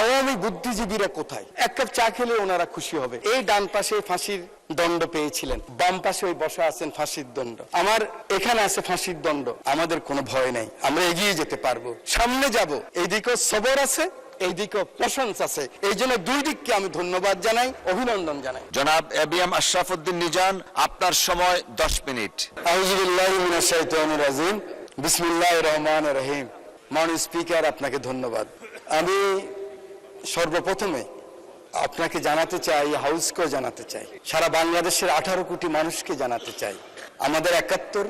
আওয়ামী বুদ্ধিজীবীরা কোথায়? এক কাপ চা খেলে ওনারা খুশি হবে। এই ডান পাশে ফাঁসির দণ্ড পেয়েছিলেন, বাম পাশে ওই বসা আছেন ফাঁসির দণ্ড, আমার এখানে আছে ফাঁসির দণ্ড। আমাদের কোনো ভয় নাই, আমরা এগিয়ে যেতে পারবো, সামনে যাব। এইদিকেও সবর আছে, এইদিকেও প্রশংসা আছে। এই জন্য দুই দিককে আমি ধন্যবাদ জানাই, অভিনন্দন জানাই। জনাব এবিএম আশরাফ উদ্দিন নিজান, আপনার সময় 10 মিনিট। আউযু বিল্লাহি মিনাশ শাইতানির রাজিম, বিসমিল্লাহির রহমানির রহিম। মাননীয় স্পিকার, আপনাকে ধন্যবাদ। আমি সর্বপ্রথমে আপনাকে জানাতে চাই, হাউসকেও জানাতে চাই, সারা বাংলাদেশের 18 কোটি মানুষকে জানাতে চাই, আমাদের 71,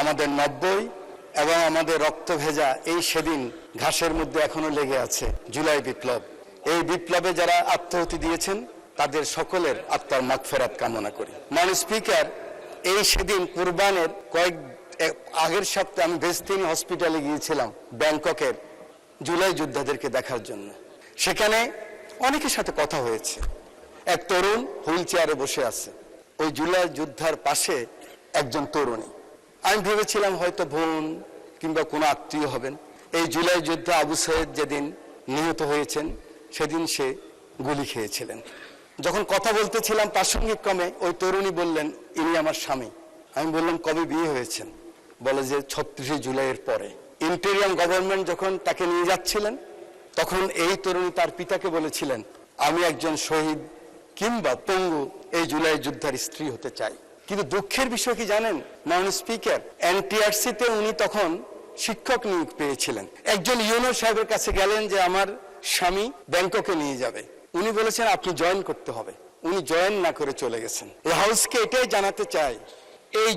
আমাদের 90 এবং আমাদের রক্ত ভেজা এই সেদিন ঘাসের মধ্যে এখনো লেগে আছে জুলাই বিপ্লব। এই বিপ্লবে যারা আত্মাহুতি দিয়েছেন তাদের সকলের আত্মার মাগফিরাত কামনা করি। মাননীয় স্পিকার, এই সেদিন কুরবানের আগের সপ্তাহে আমি বেস্তিনী হসপিটালে গিয়েছিলাম ব্যাংককের জুলাই যোদ্ধাদেরকে দেখার জন্য। সেখানে অনেকের সাথে কথা হয়েছে। এক তরুণ হুইল চেয়ারে বসে আছে, ওই জুলাই যোদ্ধার পাশে একজন তরুণী। আমি ভেবেছিলাম হয়তো বোন কিংবা কোনো আত্মীয় হবেন। এই জুলাই যোদ্ধা আবু সাইদ যেদিন নিহত হয়েছেন সেদিন সে গুলি খেয়েছিলেন। যখন কথা বলতেছিলাম প্রাসঙ্গিক ক্রমে ওই তরুণী বললেন, ইনি আমার স্বামী। আমি বললাম, কবে বিয়ে হয়েছেন? বলে যে 36 জুলাইয়ের পরে। ইন্টেরিয়াম গভর্নমেন্ট যখন তাকে নিয়ে যাচ্ছিলেন তখন এই তরুণী তার পিতাকে বলেছিলেন, আমি একজন শহীদ কিংবা পঙ্গু এই জুলাই যোদ্ধার স্ত্রী হতে চাই। কিন্তু দুঃখের বিষয় কি জানেন মাননীয় স্পিকার, এনটিআরসিতে উনি তখন শিক্ষক নিয়োগ পেয়েছিলেন। একজন ইউনো সাহেবের কাছে গেলেন যে আমার স্বামী ব্যাংককে নিয়ে যাবে। উনি বলেছেন আপনি জয়েন করতে হবে। উনি জয়েন না করে চলে গেছেন। এই হাউসকে এটাই জানাতে চাই, এই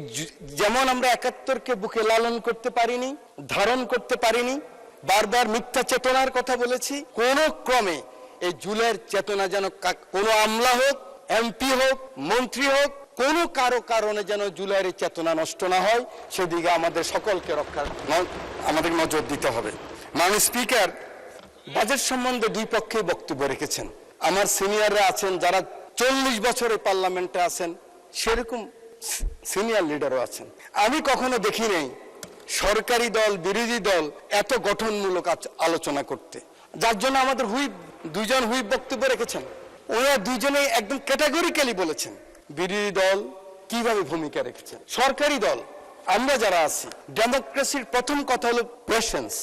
যেমন আমরা 71কে বুকে লালন করতে পারিনি, ধারণ করতে পারিনি, বারবার মিথ্যা চেতনার কথা বলেছি, কোন ক্রমে এই জুলাইয়ের চেতনা যেন কোনো আমলা হোক, এমপি হোক, মন্ত্রী হোক, কোনো কারো কারণে যেন জুলাইয়ের চেতনা নষ্ট না হয়, সেদিকে আমাদের সকলকে আমাদের নজর দিতে হবে। মাননীয় স্পিকার, বাজেট সম্বন্ধে দুই পক্ষে বক্তব্য রেখেছেন। আমার সিনিয়ররা আছেন যারা 40 বছরে পার্লামেন্টে আছেন, সেরকম সিনিয়র লিডারও আছেন। আমি কখনো দেখি নাই সরকারি দল বিরোধী দল এত গঠনমূলক আলোচনা করতে, যার জন্য আমাদের দুইজন হুইপ বক্তব্য রেখেছেন। ওরা দুইজনেই একদম ক্যাটাগরিক্যালি বলেছেন বিরোধী দল কিভাবে ভূমিকা রেখেছেন। সরকারি দল আমরা যারা আছি, ডেমোক্রেসির প্রথম কথা হলো পেশেন্স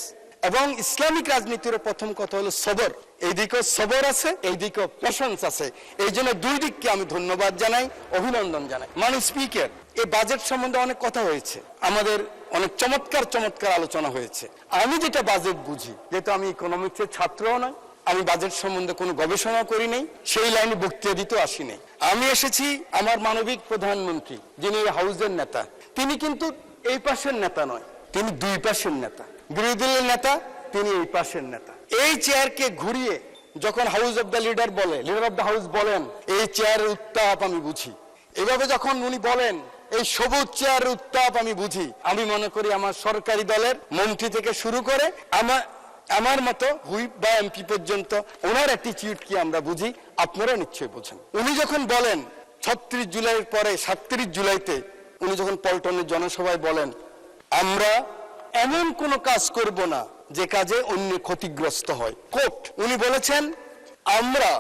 এবং ইসলামিক রাজনীতির প্রথম কথা হলো সবর। এইদিকেও সবর আছে, এইদিকেও পেশেন্স আছে। এই জন্য দুই দিককে আমি ধন্যবাদ জানাই, অভিনন্দন জানাই। মাননীয় স্পিকার, এই বাজেট সম্বন্ধে অনেক কথা হয়েছে, আমাদের অনেক চমৎকার চমৎকার আলোচনা হয়েছে। আমি যেটা বাজেট বুঝি, যেহেতু আমি ইকোনমিক্সের ছাত্রও নয়, আমি বাজেট সম্বন্ধে কোনো গবেষণা করি নাই, সেই লাইনে বক্তৃতা দিতেও আসি নাই। আমি এসেছি আমার মানবিক প্রধানমন্ত্রী যিনি হাউসের নেতা, তিনি কিন্তু এই পাশের নেতা নয়, তিনি দুই পাশের নেতা। বিরোধী দলের নেতা, তিনি এই পাশের নেতা। এই চেয়ারকে ঘুরিয়ে যখন হাউস অব দ্য লিডার বলে, লিডার অব দ্য হাউস বলেন, এই চেয়ারের উত্তাপ আমি বুঝি। এভাবে যখন উনি বলেন এই সবুজ চেয়ারের উত্তাপ আমি বুঝি। আমি মনে করি আমার সরকারি দলের মন্ত্রী থেকে শুরু করে আমার মতো হুইপ বা এমপি পর্যন্ত ওনার অ্যাটিটিউড কি আমরা বুঝি, আপনারা নিশ্চয়ই বোঝেন। উনি যখন বলেন 36 জুলাইয়ের পরে 37 জুলাইতে উনি যখন পল্টনের জনসভায় বলেন, আমরা এমন কোনো কাজ করব না যে কাজে অন্য ক্ষতিগ্রস্ত হয়। কোট উনি বলেছেন, আমরা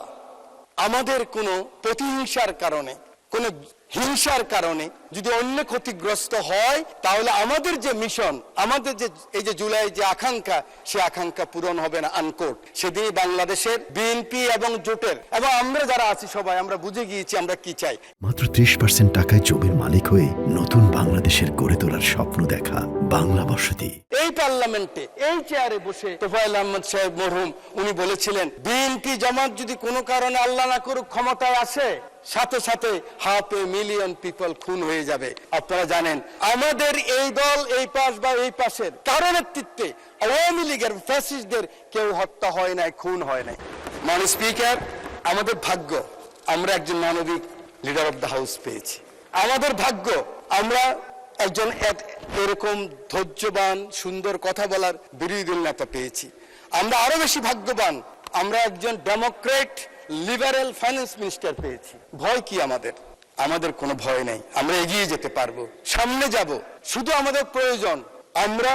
আমাদের কোনো প্রতিহিংসার কারণে, কোনো হিংসার কারণে যদি অন্য ক্ষতিগ্রস্ত হয় তাহলে আমাদের যে মিশন, আমাদের যে এই যে জুলাই যে আকাঙ্ক্ষা, সে আকাঙ্ক্ষা পূরণ হবে না, আনকোট। সেদিনই বাংলাদেশের বিএনপি এবং জোটের এবং আমরা যারা আছি সবাই আমরা বুঝে গিয়েছি আমরা কি চাই। মাত্র 30% টাকায় জমির মালিক হয়ে নতুন বাংলাদেশের গড়ে তোলার স্বপ্ন দেখা বাংলা বসতি। এই পার্লামেন্টে এই চেয়ারে বসে তোফায়েল আহমদ সাহেব মরহুম উনি বলেছিলেন, বিএনপি জামাত যদি কোনো কারণে আল্লাহ না করুক ক্ষমতায় আসে, সাথে সাথে 500,000,000 পিপল খুন হয়ে যাবে। আপনারা জানেন আমাদের এই দল এই পাশ বা এই পাশের কারো নেতৃত্বে আওয়ামী লীগের ফ্যাসিস্টদের কেউ হত্যা হয় নাই, খুন হয় নাই। মাননীয় স্পিকার, আমাদের ভাগ্য আমরা একজন মানবিক লিডার অব দ্য হাউস পেয়েছি। আমাদের ভাগ্য আমরা একজন এরকম ধৈর্যবান সুন্দর কথা বলার বিরোধী দল নেতা পেয়েছি। আমরা আরো বেশি ভাগ্যবান, আমরা একজন ডেমোক্রেট লিবারেল ফাইন্যান্স মিনিস্টার পেয়েছি। ভয় কি আমাদের? আমাদের কোনো ভয় নেই, আমরা এগিয়ে যেতে পারবো, সামনে যাব। শুধু আমাদের প্রয়োজন আমরা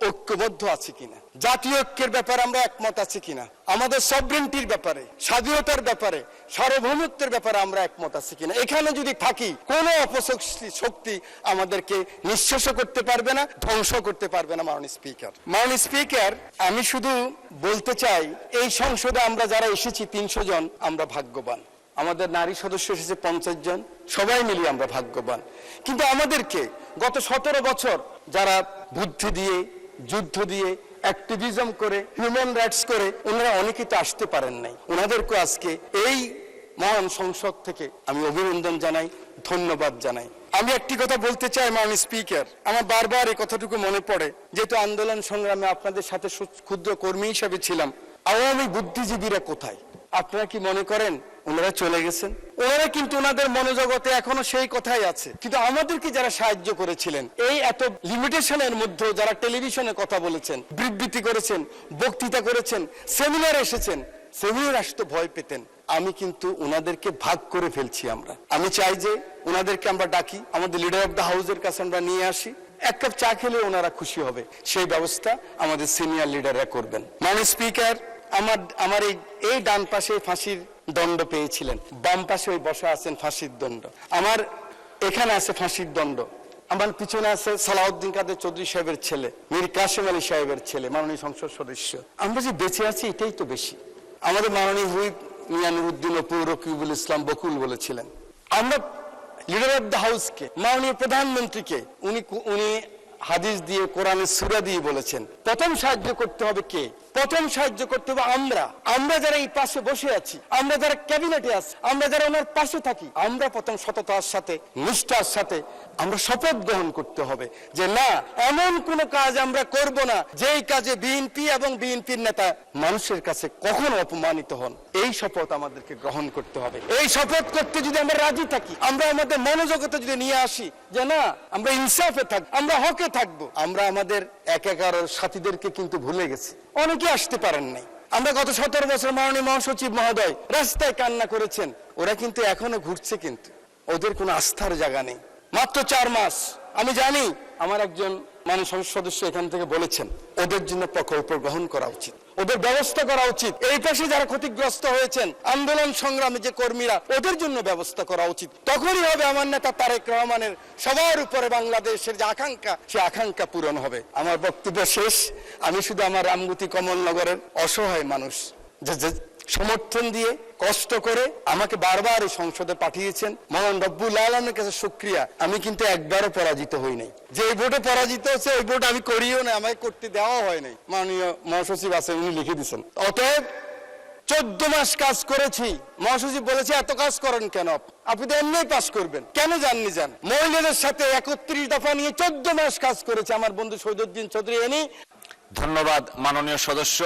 ঐক্যবদ্ধ আছি কিনা। জাতীয় ঐক্যের ব্যাপারে আমরা একমত আছি কিনা, আমাদের সভরেন্টির ব্যাপারে, স্বাধীনতার ব্যাপারে, সার্বভৌমত্বের ব্যাপারে আমরা একমত আছি কিনা। এখানে যদি থাকি কোনো অপশক্তি আমাদেরকে নিঃশেষ করতে পারবে না, ধ্বংস করতে পারবে না। মাননীয় স্পিকার, আমি শুধু বলতে চাই এই সংসদে আমরা যারা এসেছি 300 জন আমরা ভাগ্যবান। আমাদের নারী সদস্য এসেছে 50 জন, সবাই মিলিয়ে আমরা ভাগ্যবান। কিন্তু আমাদেরকে গত 17 বছর যারা বুদ্ধি দিয়ে, যুদ্ধ দিয়ে, অ্যাক্টিভিজম করে, হিউম্যান রাইটস করে, ওনারা অনেকে তো আসতে পারেন নাই। ওনাদেরকে আজকে এই মহান সংসদ থেকে আমি অভিনন্দন জানাই, ধন্যবাদ জানাই। আমি একটি কথা বলতে চাই মাননীয় স্পিকার, আমার বারবার এই কথাটুকু মনে পড়ে, যেহেতু আন্দোলন সংগ্রামে আপনাদের সাথে ক্ষুদ্র কর্মী হিসাবে ছিলাম। আওয়ামী বুদ্ধিজীবীরা কোথায়? আপনারা কি মনে করেন ওনারা চলে গেছেন? ওনারা কিন্তু ওনাদের মনোজগতে এখনো সেই কথাই আছে। কিন্তু আমাদেরকে যারা সাহায্য করেছিলেন, এই এত লিমিটেশনের মধ্যে যারা টেলিভিশনে কথা বলেছেন, বিবৃতি করেছেন, বক্তৃতা করেছেন, সেমিনার এসেছেন, সেমিনার আসতে ভয় পেতেন, আমি কিন্তু ওনাদেরকে ভাগ করে ফেলছি। আমি চাই যে ওনাদেরকে আমরা ডাকি, আমাদের লিডার অফ দ্য হাউসের কাছে আমরা নিয়ে আসি, এক কাপ চা খেলে ওনারা খুশি হবে। সেই ব্যবস্থা আমাদের সিনিয়র লিডাররা করবেন। মাননীয় স্পিকার, আমার এই ডান পাশে ফাঁসির দণ্ড পেয়েছিলেন, বাম পাশে ওই বসা আছেন ফাঁসির দণ্ড, আমার এখানে আছে ফাঁসির দণ্ড, আমার পিছনে আছে সালাউদ্দিন কাদের চৌধুরী সাহেবের ছেলে, মীর কাসেম আলী সাহেবের ছেলে, মাননীয় সংসদ সদস্য। আমরা যে বেঁচে আছি এটাই তো বেশি। আমাদের মাননীয় হুইপ মিয়া নুরুদ্দিন অপু রকিবুল ইসলাম বকুল বলেছিলেন, আমরা লিডার অফ দ্য হাউসকে, মাননীয় প্রধানমন্ত্রীকে উনি হাদিস দিয়ে, কোরআনের সূরা দিয়ে বলেছেন, প্রথম সাহায্য করতে হবে কে? প্রথম সাহায্য করতে হবে আমরা যারা এই পাশে বসে আছি, আমরা যারা ক্যাবিনেটে আছি, আমরা যারা ওনার পাশে থাকি, আমরা প্রথম সততার সাথে, নিষ্ঠার সাথে আমরা শপথ গ্রহণ করতে হবে যে না, এমন কোন কাজ আমরা করব না যেই কাজে বিএনপি এবং বিএনপির নেতা মানুষের কাছে কখনো অপমানিত হন। এই শপথ আমাদেরকে গ্রহণ করতে হবে। এই শপথ করতে যদি আমরা রাজি থাকি, আমরা আমাদের মনোজগতে যদি নিয়ে আসি যে না, আমরা ইনসাফে থাকবো, আমরা হকে থাকবো, আমরা আমাদের একাকার সাথীদেরকে কিন্তু ভুলে গেছি, অনেকে আসতে পারেন নাই। আমরা গত 17 বছর মাননীয় মহাসচিব মহোদয় রাস্তায় কান্না করেছেন, ওরা কিন্তু এখনো ঘুরছে, কিন্তু ওদের কোনো আস্থার জায়গা নেই। মাত্র 4 মাস। আমি জানি আমার একজন মাননীয় সংসদ সদস্য এখান থেকে বলেছেন ওদের জন্য প্রকল্প গ্রহণ করা উচিত, ওদের ব্যবস্থা করা উচিত। এই পাশে যারা ক্ষতিগ্রস্ত হয়েছেন আন্দোলন সংগ্রামে যে কর্মীরা, ওদের জন্য ব্যবস্থা করা উচিত। তখনই হবে আমার নেতা তারেক রহমানের সবার উপরে বাংলাদেশের যে আকাঙ্ক্ষা, সে আকাঙ্ক্ষা পূরণ হবে। আমার বক্তব্য শেষ। আমি শুধু আমার রামগতি কমলনগরের অসহায় মানুষ যে সমর্থন দিয়ে, কষ্ট করে আমাকে বারবার এই সংসদে পাঠিয়েছেন, মহান রব্বুল আলামিনের কাছে শুকরিয়া। আমি কিন্তু একবারও পরাজিত হই নাই। যে ভোটে পরাজিত হচ্ছে ওই ভোট আমি করিও না, আমায় করতে দেওয়া হয় নাই। মাননীয় মহাসচিব আছেন, উনি লিখে দিচ্ছেন। অতএব 14 মাস কাজ করেছি। মহাসচিব বলেছে এত কাজ করেন কেন, আপনি তো এমনি পাস করবেন, কেন যাননি? যান। মহিলাদের সাথে 31 দফা নিয়ে 14 মাস কাজ করেছে আমার বন্ধু শহীদুদ্দিন চৌধুরী। ধন্যবাদ মাননীয় সদস্য।